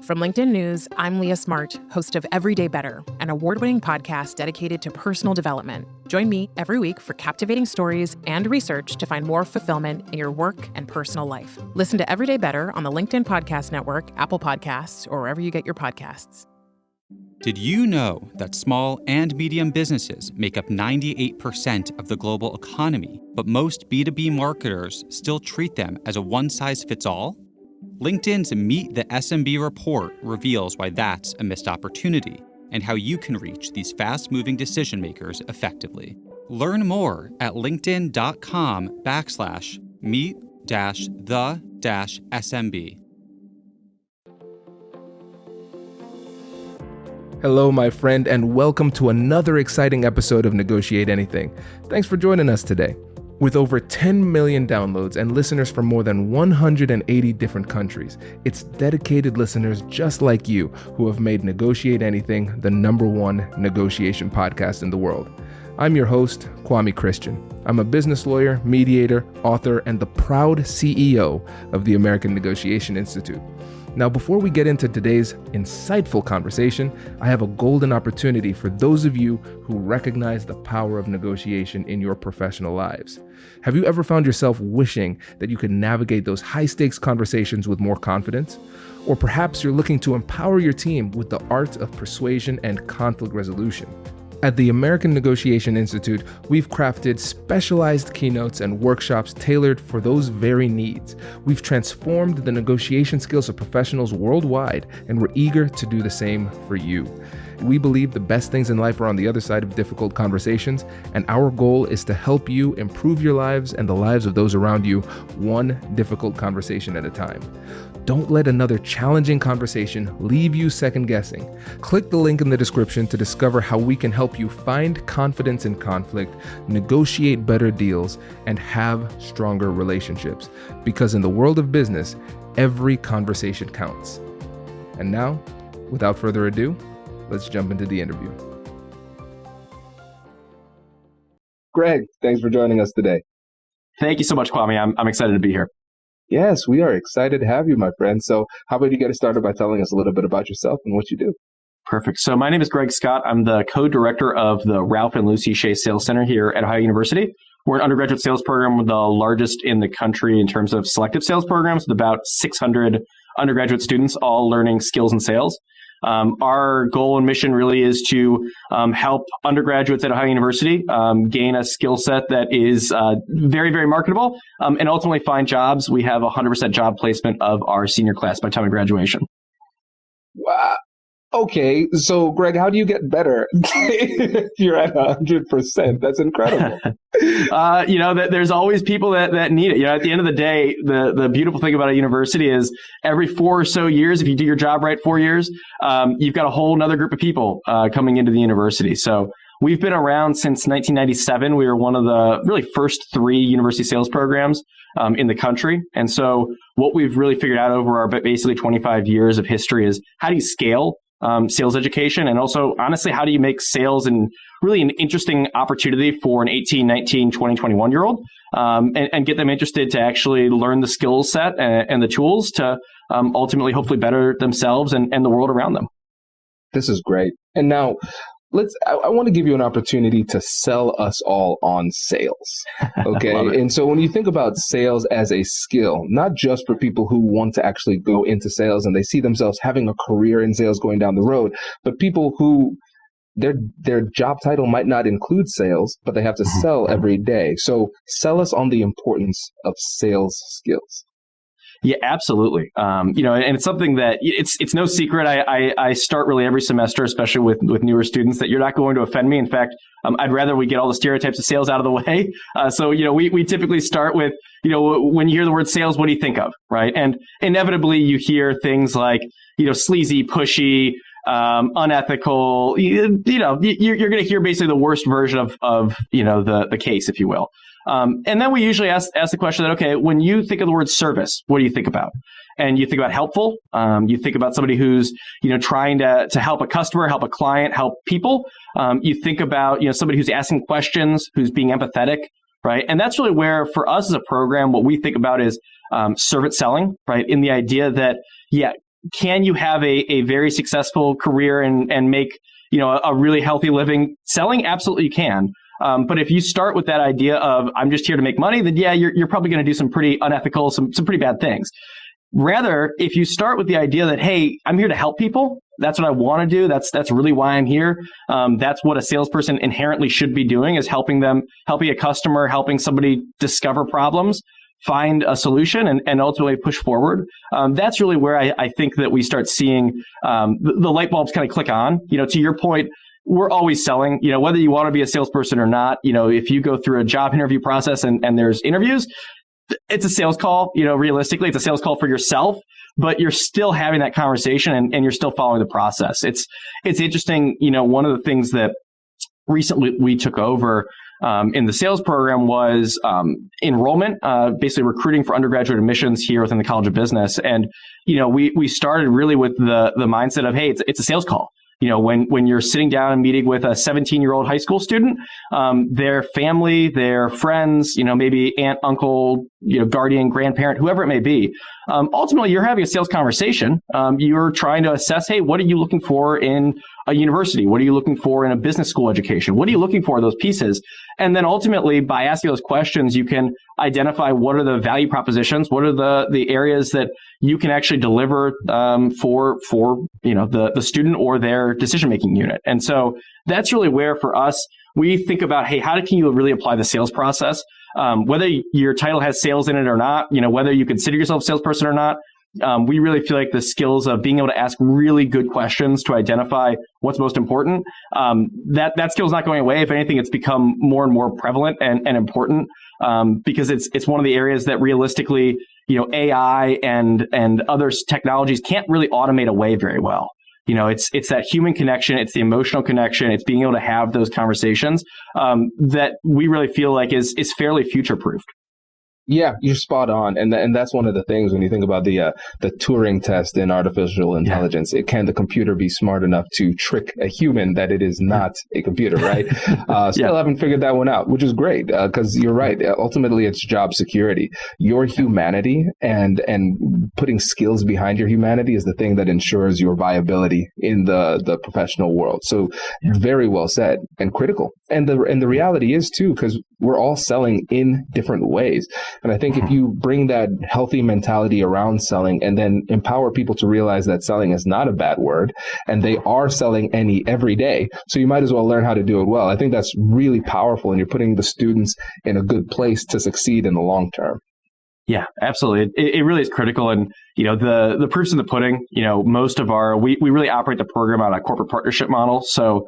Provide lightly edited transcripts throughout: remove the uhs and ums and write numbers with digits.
From LinkedIn News, I'm Leah Smart, host of Everyday Better, an award-winning podcast dedicated to personal development. Join me every week for captivating stories and research to find more fulfillment in your work and personal life. Listen to Everyday Better on the LinkedIn Podcast Network, Apple Podcasts, or wherever you get your podcasts. Did you know that small and medium businesses make up 98% of the global economy, but most B2B marketers still treat them as a one-size-fits-all? LinkedIn's Meet the SMB report reveals why that's a missed opportunity and how you can reach these fast-moving decision makers effectively. Learn more at linkedin.com/meet-the-SMB. Hello, my friend, and welcome to another exciting episode of Negotiate Anything. Thanks for joining us today. With over 10 million downloads and listeners from more than 180 different countries, it's dedicated listeners just like you who have made Negotiate Anything the #1 negotiation podcast in the world. I'm your host, Kwame Christian. I'm a business lawyer, mediator, author, and the proud CEO of the American Negotiation Institute. Now, before we get into today's insightful conversation, I have a golden opportunity for those of you who recognize the power of negotiation in your professional lives. Have you ever found yourself wishing that you could navigate those high-stakes conversations with more confidence? Or perhaps you're looking to empower your team with the art of persuasion and conflict resolution. At the American Negotiation Institute, we've crafted specialized keynotes and workshops tailored for those very needs. We've transformed the negotiation skills of professionals worldwide, and we're eager to do the same for you. We believe the best things in life are on the other side of difficult conversations, and our goal is to help you improve your lives and the lives of those around you, one difficult conversation at a time. Don't let another challenging conversation leave you second guessing. Click the link in the description to discover how we can help you find confidence in conflict, negotiate better deals, and have stronger relationships. Because in the world of business, every conversation counts. And now, without further ado, let's jump into the interview. Greg, thanks for joining us today. Thank you so much, Kwame. I'm excited to be here. Yes, we are excited to have you, my friend. So how about you get us started by telling us a little bit about yourself and what you do? Perfect. So my name is Greg Scott. I'm the co-director of the Ralph and Luci Schey Sales Center here at Ohio University. We're an undergraduate sales program, the largest in the country in terms of selective sales programs, with about 600 undergraduate students all learning skills in sales. Our goal and mission really is to help undergraduates at Ohio University gain a skill set that is very, very marketable and ultimately find jobs. We have 100% job placement of our senior class by time of graduation. Wow. Okay, so Greg, how do you get better if you're at 100%? That's incredible. There's always people that need it. At the end of the day, the beautiful thing about a university is every 4 or so years, if you do your job right 4 years, you've got a whole nother group of people coming into the university. So we've been around since 1997. We were one of the really first 3 university sales programs in the country. And so what we've really figured out over our basically 25 years of history is how do you scale sales education? And also, honestly, how do you make sales and really an interesting opportunity for an 18, 19, 20, 21-year-old and get them interested to actually learn the skill set and the tools to ultimately, hopefully better themselves and the world around them. This is great. And now, I want to give you an opportunity to sell us all on sales. Okay. And so when you think about sales as a skill, not just for people who want to actually go into sales and they see themselves having a career in sales going down the road, but people who their job title might not include sales, but they have to sell every day. So sell us on the importance of sales skills. Yeah, absolutely. And it's something that it's no secret. I start really every semester, especially with newer students, that you're not going to offend me. In fact, I'd rather we get all the stereotypes of sales out of the way. So we typically start with, when you hear the word sales, what do you think of? Right. And inevitably you hear things like, sleazy, pushy, unethical, you're going to hear basically the worst version of the case, if you will. And then we usually ask the question that, okay, when you think of the word service, what do you think about? And you think about helpful. You think about somebody who's, trying to help a customer, help a client, help people. You think about, somebody who's asking questions, who's being empathetic, right? And that's really where, for us as a program, what we think about is service selling, right? In the idea that, can you have a very successful career and make, a really healthy living selling? Absolutely you can. But if you start with that idea of I'm just here to make money, then you're probably going to do some pretty unethical, some pretty bad things. Rather, if you start with the idea that, hey, I'm here to help people, that's what I want to do. That's really why I'm here. That's what a salesperson inherently should be doing, is helping a customer, helping somebody discover problems, find a solution, and ultimately push forward. That's really where I think that we start seeing the light bulbs kind of click on. To your point, we're always selling, whether you want to be a salesperson or not. If you go through a job interview process and there's interviews, it's a sales call. Realistically, it's a sales call for yourself, but you're still having that conversation and you're still following the process. It's interesting. One of the things that recently we took over in the sales program was enrollment, basically recruiting for undergraduate admissions here within the College of Business. And, we started really with the mindset of, hey, it's a sales call. When you're sitting down and meeting with a 17-year-old high school student, their family, their friends, maybe aunt, uncle, guardian, grandparent, whoever it may be, ultimately you're having a sales conversation. You're trying to assess, hey, what are you looking for in a university? What are you looking for in a business school education? What are you looking for in those pieces? And then ultimately, by asking those questions, you can identify what are the value propositions, what are the areas that you can actually deliver for the student or their decision-making unit. And so that's really where, for us, we think about, hey, how can you really apply the sales process? Whether your title has sales in it or not, whether you consider yourself a salesperson or not, we really feel like the skills of being able to ask really good questions to identify what's most important, that skill is not going away. If anything, it's become more and more prevalent and important, because it's one of the areas that realistically, AI and other technologies can't really automate away very well. It's that human connection, it's the emotional connection, it's being able to have those conversations that we really feel like is fairly future-proofed. Yeah, you're spot on. And that's one of the things when you think about the Turing test in artificial intelligence. Can the computer be smart enough to trick a human that it is not a computer, right? Still haven't figured that one out, which is great, because you're right. Ultimately, it's job security. Your humanity and putting skills behind your humanity is the thing that ensures your viability in the professional world. So very well said and critical. And the reality is, too, because we're all selling in different ways. And I think if you bring that healthy mentality around selling and then empower people to realize that selling is not a bad word and they are selling every day, so you might as well learn how to do it well. I think that's really powerful, and you're putting the students in a good place to succeed in the long term. Yeah, absolutely. It really is critical. And, the proof's in the pudding. Most of we really operate the program on a corporate partnership model. So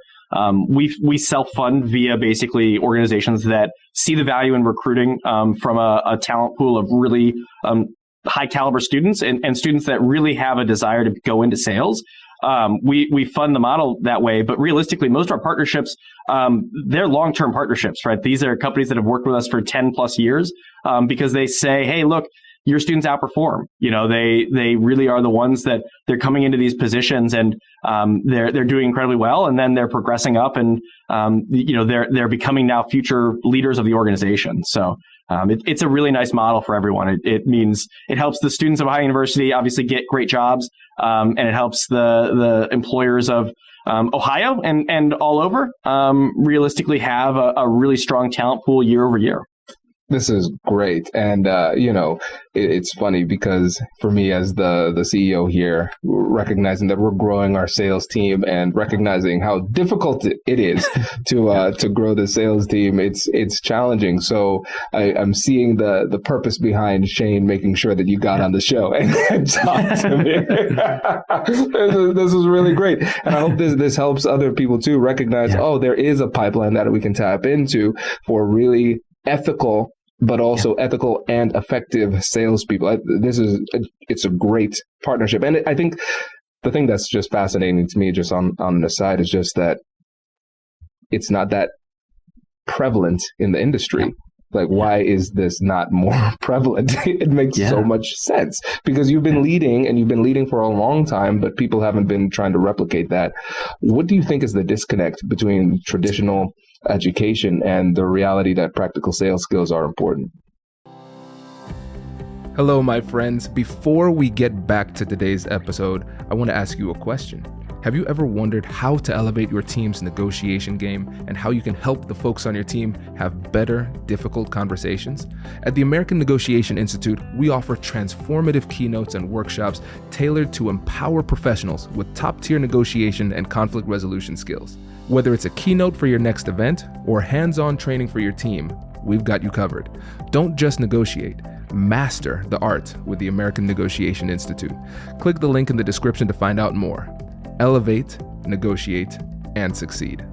we self-fund via basically organizations that see the value in recruiting from a talent pool of really high caliber students and students that really have a desire to go into sales. We fund the model that way, but realistically, most of our partnerships, they're long-term partnerships, right? These are companies that have worked with us for 10 plus years because they say, hey, look, your students outperform. They really are the ones that they're coming into these positions and they're doing incredibly well, and then they're progressing up and they're becoming now future leaders of the organization. So it's a really nice model for everyone. It means it helps the students of Ohio University obviously get great jobs, and it helps the employers of Ohio and all over realistically have a really strong talent pool year over year. This is great. And, it's funny because for me as the CEO here, recognizing that we're growing our sales team and recognizing how difficult it is to grow the sales team, it's challenging. So I'm seeing the purpose behind Shane making sure that you got on the show and talked to me. This is really great. And I hope this helps other people too recognize, there is a pipeline that we can tap into for really ethical, but also ethical and effective salespeople. It's a great partnership. And I think the thing that's just fascinating to me, just on the side, is just that it's not that prevalent in the industry. Like, why is this not more prevalent? It makes so much sense because you've been leading for a long time, but people haven't been trying to replicate that. What do you think is the disconnect between traditional education and the reality that practical sales skills are important? Hello, my friends. Before we get back to today's episode, I want to ask you a question. Have you ever wondered how to elevate your team's negotiation game and how you can help the folks on your team have better, difficult conversations? At the American Negotiation Institute, we offer transformative keynotes and workshops tailored to empower professionals with top-tier negotiation and conflict resolution skills. Whether it's a keynote for your next event or hands-on training for your team, we've got you covered. Don't just negotiate. Master the art with the American Negotiation Institute. Click the link in the description to find out more. Elevate, negotiate, and succeed.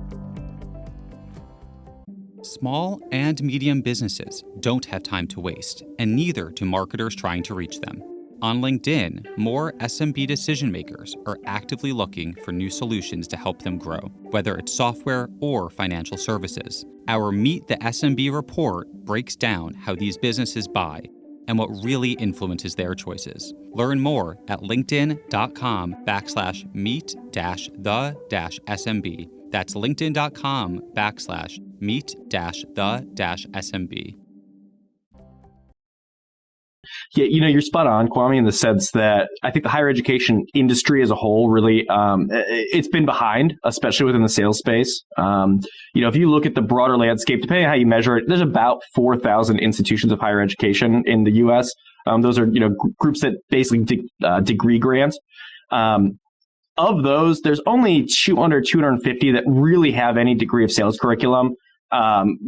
Small and medium businesses don't have time to waste, and neither do marketers trying to reach them. On LinkedIn, more SMB decision makers are actively looking for new solutions to help them grow, whether it's software or financial services. Our Meet the SMB report breaks down how these businesses buy and what really influences their choices. Learn more at linkedin.com/meet-the-SMB. That's linkedin.com/meet-the-SMB. Yeah, you're spot on, Kwame, in the sense that I think the higher education industry as a whole really, it's been behind, especially within the sales space. If you look at the broader landscape, depending on how you measure it, there's about 4,000 institutions of higher education in the U.S. Those are, groups that basically degree grants. Of those, there's only 250 that really have any degree of sales curriculum. I'm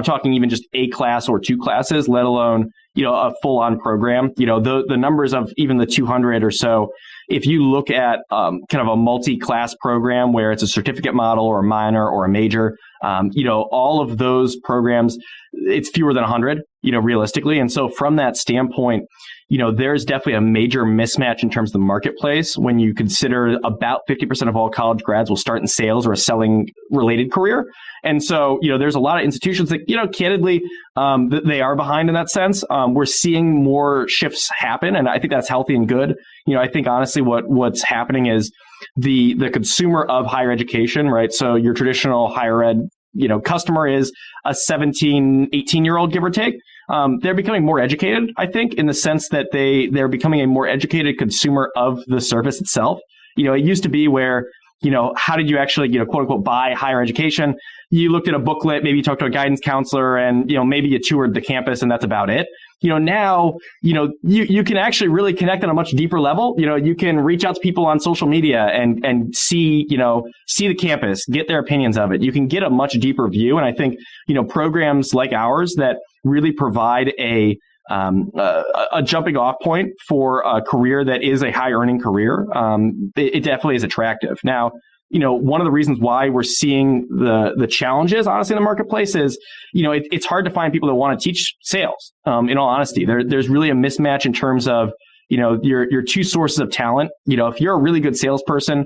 talking even just a class or two classes, let alone, a full-on program. The numbers of even the 200 or so, if you look at kind of a multi-class program where it's a certificate model or a minor or a major, all of those programs, it's fewer than 100, realistically. And so from that standpoint, there's definitely a major mismatch in terms of the marketplace when you consider about 50% of all college grads will start in sales or a selling related career. And so, there's a lot of institutions that, candidly, they are behind in that sense. We're seeing more shifts happen, and I think that's healthy and good. I think honestly what's happening is the consumer of higher education, right? So your traditional higher ed, customer is a 17, 18-year-old, give or take. They're becoming more educated, I think, in the sense that they're becoming a more educated consumer of the service itself. It used to be where, how did you actually, quote unquote, buy higher education? You looked at a booklet, maybe you talked to a guidance counselor, and, maybe you toured the campus and that's about it. Now, you can actually really connect on a much deeper level. You can reach out to people on social media and see the campus, get their opinions of it. You can get a much deeper view. And I think, programs like ours that really provide a jumping off point for a career that is a high earning career, it definitely is attractive. Now, one of the reasons why we're seeing the challenges, honestly, in the marketplace is, it's hard to find people that want to teach sales. In all honesty, there's really a mismatch in terms of, your two sources of talent. If you're a really good salesperson,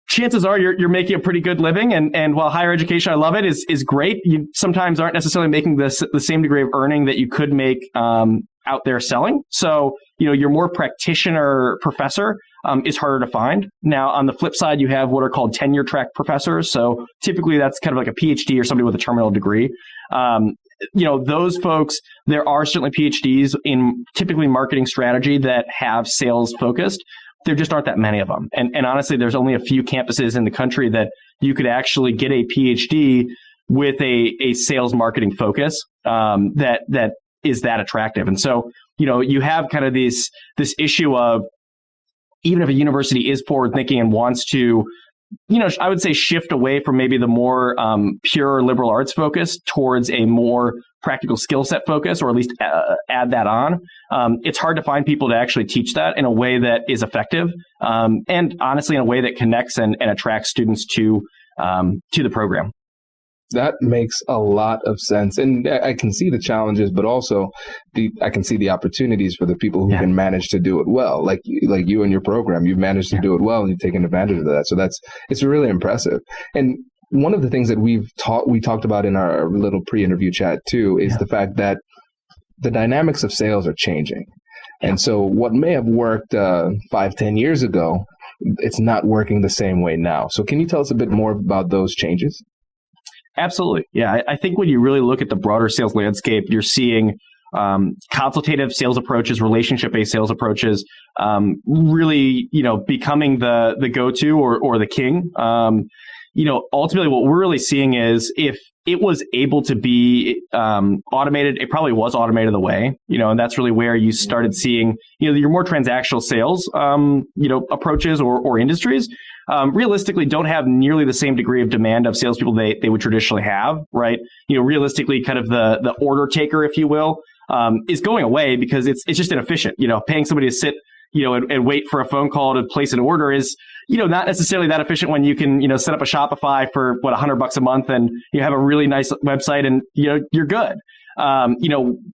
chances are you're making a pretty good living. And while higher education, I love it, is great, you sometimes aren't necessarily making the same degree of earning that you could make out there selling. So, your more practitioner professor is harder to find. Now, on the flip side, you have what are called tenure track professors. So typically that's kind of like a PhD or somebody with a terminal degree. Those folks, there are certainly PhDs in typically marketing strategy that have sales focused. There just aren't that many of them. And honestly, there's only a few campuses in the country that you could actually get a PhD with a sales marketing focus that is that attractive. And so, you have kind of this issue of, even if a university is forward thinking and wants to, I would say shift away from maybe the more pure liberal arts focus towards a more practical skill set focus, or at least add that on. It's hard to find people to actually teach that in a way that is effective, and honestly in a way that connects and attracts students to the program. That makes a lot of sense. And I can see the challenges, but also I can see the opportunities for the people who can manage to do it well. Like you and your program, you've managed to do it well and you've taken advantage of that. So it's really impressive. And one of the things that we talked about in our little pre-interview chat too, is the fact that the dynamics of sales are changing. And so what may have worked 5-10 years ago, it's not working the same way now. So can you tell us a bit more about those changes? Absolutely. Yeah. I think when you really look at the broader sales landscape, you're seeing consultative sales approaches, relationship-based sales approaches, really, becoming the go-to or the king. Ultimately what we're really seeing is if it was able to be automated, it probably was automated away, and that's really where you started seeing, your more transactional sales, approaches or industries, realistically don't have nearly the same degree of demand of salespeople they would traditionally have, right? Realistically, kind of the order taker, if you will, is going away because it's just inefficient. Paying somebody to sit, and wait for a phone call to place an order is, not necessarily that efficient when you can, set up a Shopify for $100 a month and you have a really nice website and, you're good.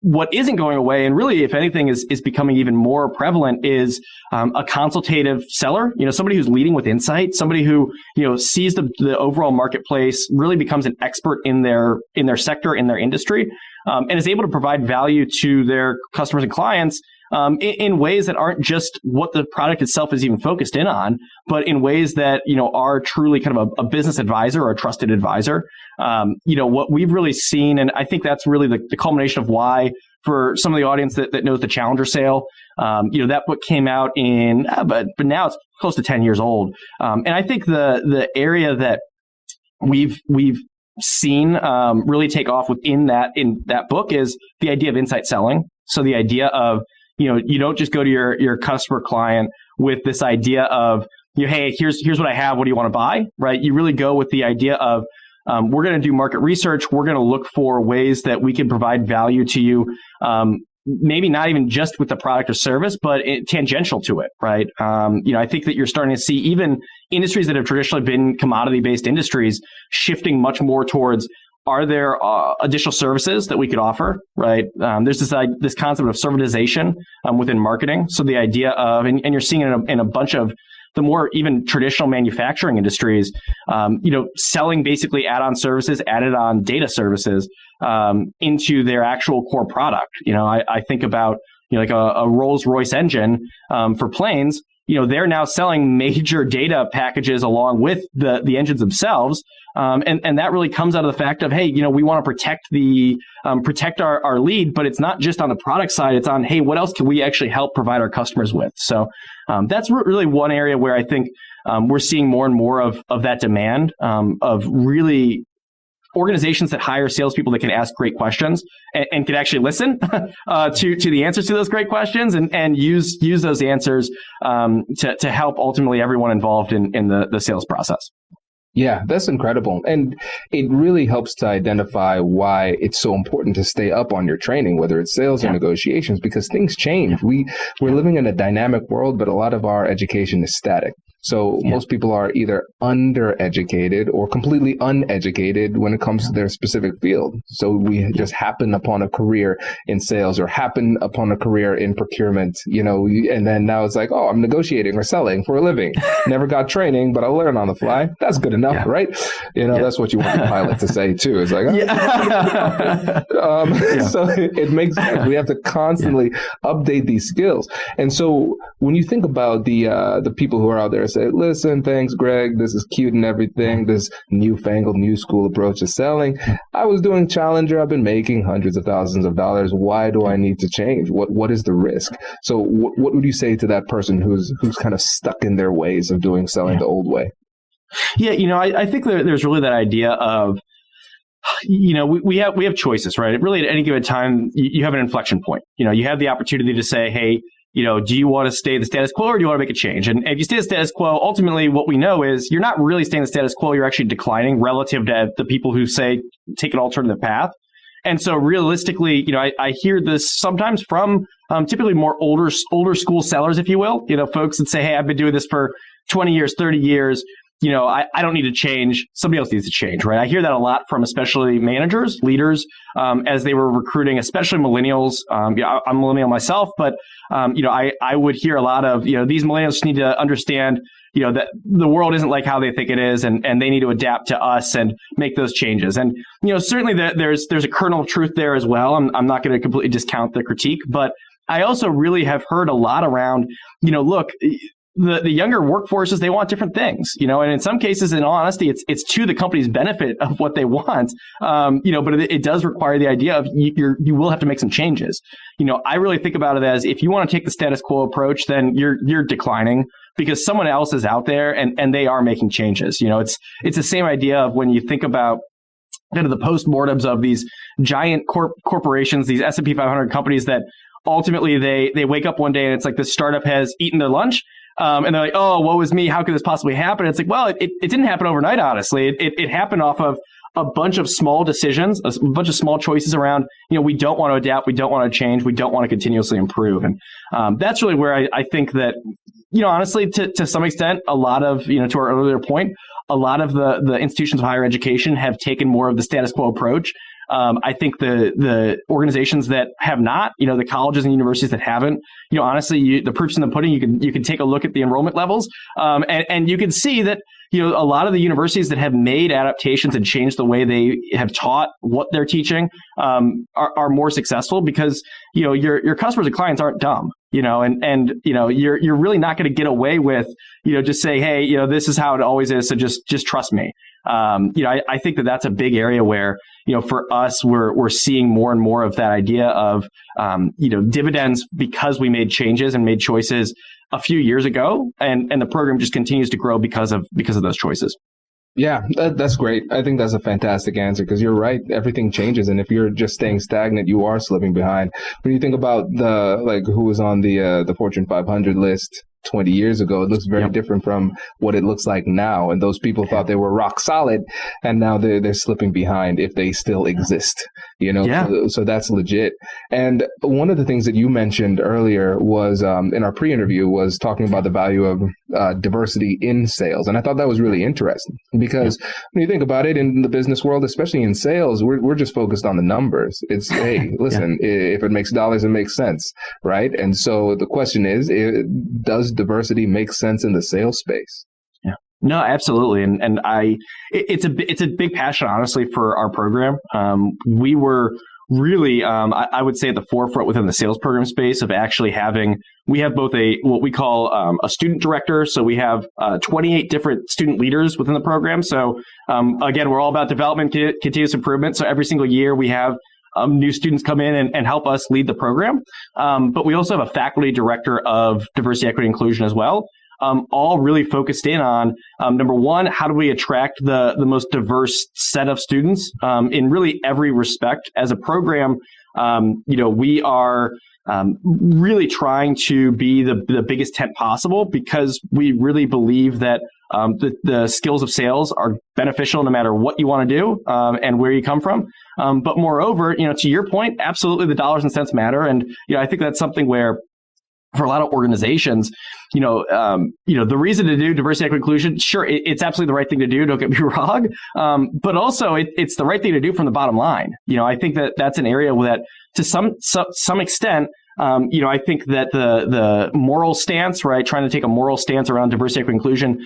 What isn't going away, and really, if anything, is becoming even more prevalent, is a consultative seller. Somebody who's leading with insight, somebody who sees the overall marketplace, really becomes an expert in their sector, in their industry, and is able to provide value to their customers and clients. In ways that aren't just what the product itself is even focused in on, but in ways that, are truly kind of a business advisor or a trusted advisor. What we've really seen, and I think that's really the culmination of why, for some of the audience that knows the Challenger sale, that book came out but now it's close to 10 years old. And I think the area that we've seen really take off in that book is the idea of insight selling. So the idea of, you don't just go to your customer client with this idea of, hey, here's what I have. What do you want to buy? Right? You really go with the idea of, we're going to do market research. We're going to look for ways that we can provide value to you. Maybe not even just with the product or service, but tangential to it, right? I think that you're starting to see even industries that have traditionally been commodity-based industries shifting much more towards, are there additional services that we could offer, right? There's this concept of servitization within marketing. So the idea of, and you're seeing it in a bunch of the more even traditional manufacturing industries, selling basically add-on services, added-on data services into their actual core product. I think about like a Rolls-Royce engine for planes. They're now selling major data packages along with the engines themselves. And that really comes out of the fact of, hey, we want to protect our lead, but it's not just on the product side. It's on, hey, what else can we actually help provide our customers with? So that's really one area where I think we're seeing more and more of that demand of really organizations that hire salespeople that can ask great questions and can actually listen to the answers to those great questions and use those answers to help ultimately everyone involved in the sales process. Yeah, that's incredible. And it really helps to identify why it's so important to stay up on your training, whether it's sales or negotiations, because things change. We're living in a dynamic world, but a lot of our education is static. So most people are either undereducated or completely uneducated when it comes to their specific field. So we just happen upon a career in sales or happen upon a career in procurement, and then now it's like, oh, I'm negotiating or selling for a living. Never got training, but I'll learn on the fly. That's good enough, right? That's what you want the pilot to say too. It's like, so it makes sense. We have to constantly update these skills. And so when you think about the people who are out there, say, listen, thanks, Greg. This is cute and everything. This newfangled new school approach to selling. I was doing Challenger. I've been making hundreds of thousands of dollars. Why do I need to change? What is the risk? So what would you say to that person who's kind of stuck in their ways of doing selling the old way? Yeah, I think there's really that idea of, we have choices, right? Really, at any given time, you have an inflection point. You have the opportunity to say, hey, do you want to stay the status quo or do you want to make a change? And if you stay the status quo, ultimately what we know is you're not really staying the status quo. You're actually declining relative to the people who say take an alternative path. And so realistically, I hear this sometimes from typically more older school sellers, if you will, folks that say, hey, I've been doing this for 20 years, 30 years. I don't need to change. Somebody else needs to change, right? I hear that a lot from especially managers, leaders, as they were recruiting, especially millennials. I'm a millennial myself, but, I would hear a lot of, these millennials need to understand, that the world isn't like how they think it is, and they need to adapt to us and make those changes. And, certainly there's a kernel of truth there as well. I'm not going to completely discount the critique, but I also really have heard a lot around, look, the younger workforces, they want different things, and in some cases, in all honesty, it's to the company's benefit of what they want, but it does require the idea of you will have to make some changes. I really think about it as, if you want to take the status quo approach, then you're declining, because someone else is out there and they are making changes. It's the same idea of when you think about kind of the postmortems of these giant corporations, these S&P 500 companies that ultimately they wake up one day and it's like this startup has eaten their lunch. And they're like, oh, woe is me. How could this possibly happen? It's like, well, it didn't happen overnight, honestly. It happened off of a bunch of small decisions, a bunch of small choices around, we don't want to adapt. We don't want to change. We don't want to continuously improve. And that's really where I think that, honestly, to some extent, a lot of, to our earlier point, a lot of the institutions of higher education have taken more of the status quo approach. I think the organizations that have not, the colleges and universities that haven't, honestly, the proof's in the pudding. You can take a look at the enrollment levels, and you can see that, a lot of the universities that have made adaptations and changed the way they have taught what they're teaching, are more successful because, your customers and clients aren't dumb, and you're really not going to get away with, just say, hey, this is how it always is. So just trust me. I think that's a big area where, for us, we're seeing more and more of that idea of, dividends because we made changes and made choices a few years ago, and the program just continues to grow because of those choices. Yeah, that's great. I think that's a fantastic answer, because you're right. Everything changes. And if you're just staying stagnant, you are slipping behind. When you think about who was on the Fortune 500 list 20 years ago, it looks very different from what it looks like now. And those people thought they were rock solid, and now they're slipping behind if they still exist, So that's legit. And one of the things that you mentioned earlier was, in our pre-interview, was talking about the value of diversity in sales. And I thought that was really interesting, because when you think about it, in the business world, especially in sales, we're just focused on the numbers. It's, hey, listen, if it makes dollars, it makes sense, right? And so the question is, does diversity make sense in the sales space? Yeah, no, absolutely. And it's a big passion, honestly, for our program. We were really, I would say, at the forefront within the sales program space of actually we have both what we call a student director. So we have 28 different student leaders within the program. So again, we're all about development, continuous improvement. So every single year we have new students come in and help us lead the program. But we also have a faculty director of diversity, equity, inclusion as well. All really focused in on, number one, how do we attract the most diverse set of students in really every respect. As a program, we are really trying to be the biggest tent possible, because we really believe that the skills of sales are beneficial no matter what you want to do and where you come from. But moreover, to your point, absolutely the dollars and cents matter. And, I think that's something where, for a lot of organizations, the reason to do diversity, equity, inclusion, sure, it's absolutely the right thing to do. Don't get me wrong. But also it's the right thing to do from the bottom line. I think that's an area that, to some extent, I think that the moral stance, right, trying to take a moral stance around diversity, equity, inclusion,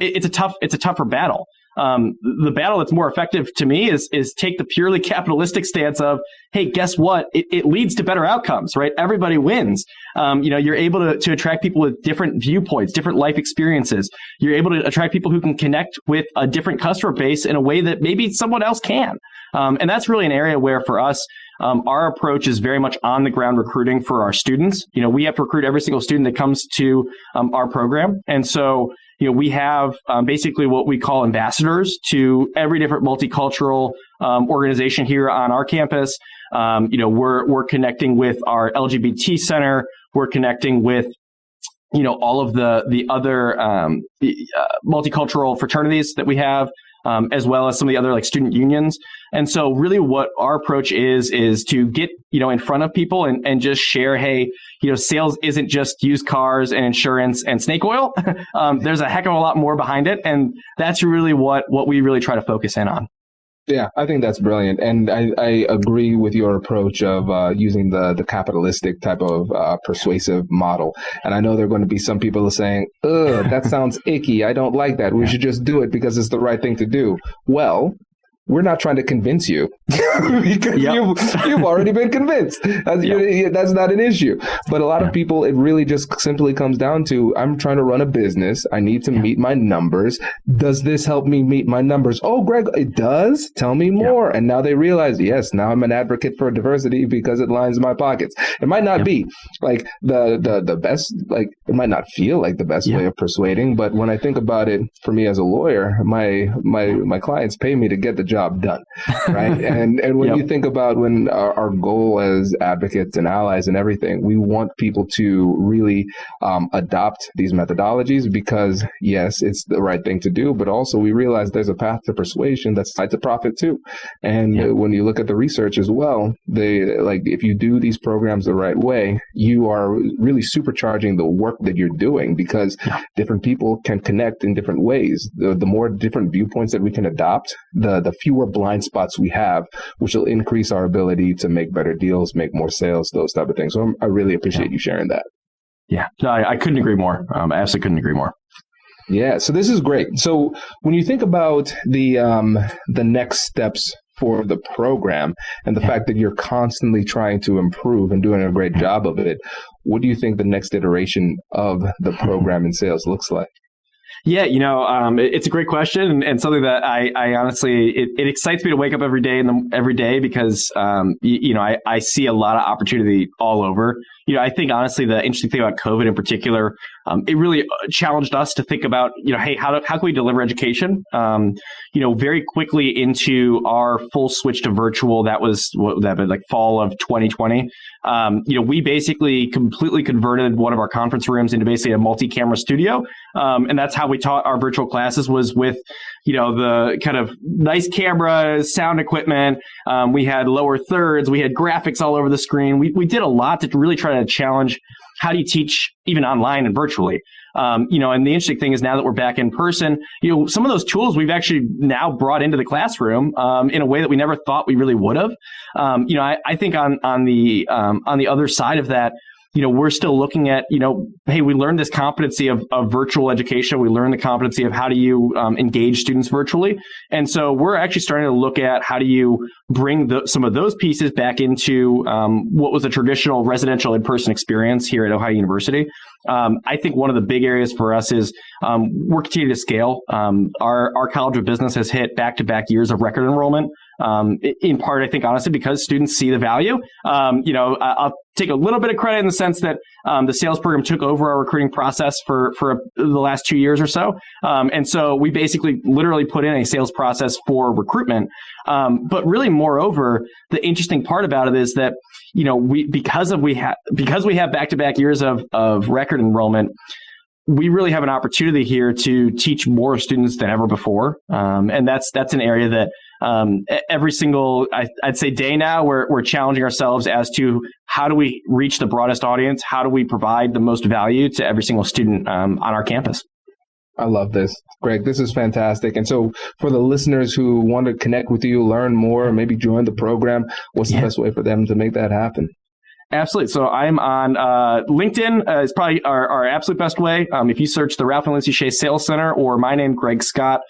it's a tougher battle. The battle that's more effective to me is take the purely capitalistic stance of, hey, guess what? It leads to better outcomes, right? Everybody wins. You're able to attract people with different viewpoints, different life experiences. You're able to attract people who can connect with a different customer base in a way that maybe someone else can. And that's really an area where, for us, our approach is very much on the ground recruiting for our students. We have to recruit every single student that comes to our program. And so, we have basically what we call ambassadors to every different multicultural organization here on our campus. We're connecting with our LGBT center. We're connecting with all of the other multicultural fraternities that we have, as well as some of the other student unions. And so really what our approach is to get, in front of people and just share, hey, sales isn't just used cars and insurance and snake oil. There's a heck of a lot more behind it. And that's really what we really try to focus in on. Yeah, I think that's brilliant. And I agree with your approach of using the capitalistic type of persuasive model. And I know there are going to be some people saying, ugh, that sounds icky. I don't like that. We should just do it because it's the right thing to do. Well, we're not trying to convince you because you've already been convinced. That's not an issue. But a lot of people, it really just simply comes down to, I'm trying to run a business. I need to meet my numbers. Does this help me meet my numbers? Oh, Greg, it does? Tell me more. And now they realize, yes, now I'm an advocate for diversity because it lines my pockets. It might not be like the best, like it might not feel like the best way of persuading, but when I think about it, for me as a lawyer, my clients pay me to get the job done, right? and when you think about when our goal as advocates and allies and everything, we want people to really adopt these methodologies because yes, it's the right thing to do, but also we realize there's a path to persuasion that's tied to profit too. And when you look at the research as well, if you do these programs the right way, you are really supercharging the work that you're doing because different people can connect in different ways. The more different viewpoints that we can adopt, the fewer blind spots we have, which will increase our ability to make better deals, make more sales, those type of things. So I really appreciate you sharing that. Yeah, no, I couldn't agree more. I absolutely couldn't agree more. Yeah, so this is great. So when you think about the next steps for the program and the fact that you're constantly trying to improve and doing a great job of it, what do you think the next iteration of the program in sales looks like? Yeah, it's a great question and something that I honestly, it excites me to wake up every day because, I see a lot of opportunity all over. I think honestly, the interesting thing about COVID in particular, it really challenged us to think about, hey, how can we deliver education? Very quickly into our full switch to virtual, that was like fall of 2020. We basically completely converted one of our conference rooms into basically a multi-camera studio. And that's how we taught our virtual classes, was with, the kind of nice cameras, sound equipment. We had lower thirds. We had graphics all over the screen. We did a lot to really try to challenge how do you teach even online and virtually. And the interesting thing is now that we're back in person, some of those tools we've actually now brought into the classroom in a way that we never thought we really would have. I think on the other side of that, we're still looking at, hey, we learned this competency of virtual education. We learned the competency of how do you engage students virtually. And so we're actually starting to look at how do you bring some of those pieces back into what was a traditional residential in-person experience here at Ohio University. I think one of the big areas for us is we're continuing to scale. Our College of Business has hit back-to-back years of record enrollment. In part, I think, honestly, because students see the value. I'll take a little bit of credit in the sense that the sales program took over our recruiting process for the last 2 years or so. And so we basically literally put in a sales process for recruitment. But really, moreover, the interesting part about it is that, because we have back-to-back years of record enrollment, we really have an opportunity here to teach more students than ever before. And that's an area that every single, I'd say, day now, we're challenging ourselves as to how do we reach the broadest audience? How do we provide the most value to every single student on our campus? I love this. Greg, this is fantastic. And so for the listeners who want to connect with you, learn more, maybe join the program, what's the best way for them to make that happen? Absolutely. So I'm on LinkedIn is probably our absolute best way. If you search the Ralph and Luci Schey Sales Center or my name, Greg Scott,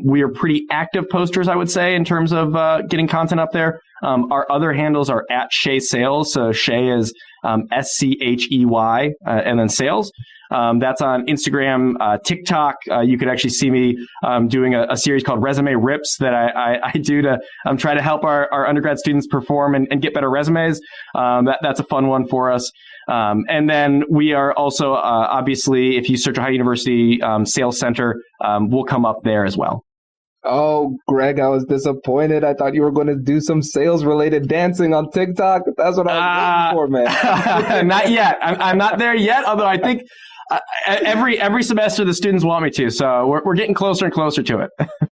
we are pretty active posters, I would say, in terms of getting content up there. Our other handles are at Schey Sales. So Schey is SCHEY and then sales. That's on Instagram, TikTok. You could actually see me doing a series called Resume Rips that I do to try to help our undergrad students perform and get better resumes. That's a fun one for us. And then we are also, obviously, if you search Ohio University Sales Center, we'll come up there as well. Oh, Greg, I was disappointed. I thought you were going to do some sales-related dancing on TikTok. That's what I was looking for, man. Not yet. I'm not there yet, although I think every semester the students want me to. So we're getting closer and closer to it.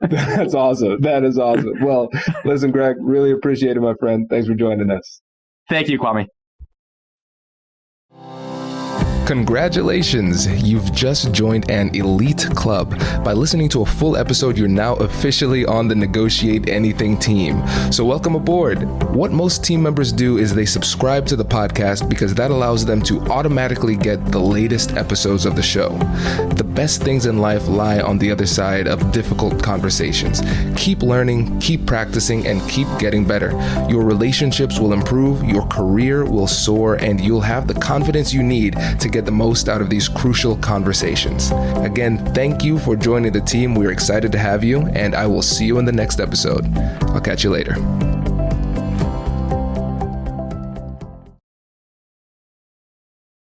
That's awesome. That is awesome. Well, listen, Greg, really appreciate it, my friend. Thanks for joining us. Thank you, Kwame. Congratulations! You've just joined an elite club. By listening to a full episode, you're now officially on the Negotiate Anything team. So welcome aboard. What most team members do is they subscribe to the podcast because that allows them to automatically get the latest episodes of the show. The best things in life lie on the other side of difficult conversations. Keep learning, keep practicing, and keep getting better. Your relationships will improve, your career will soar, and you'll have the confidence you need to get the most out of these crucial conversations. Again, thank you for joining the team. We're excited to have you, and I will see you in the next episode. I'll catch you later.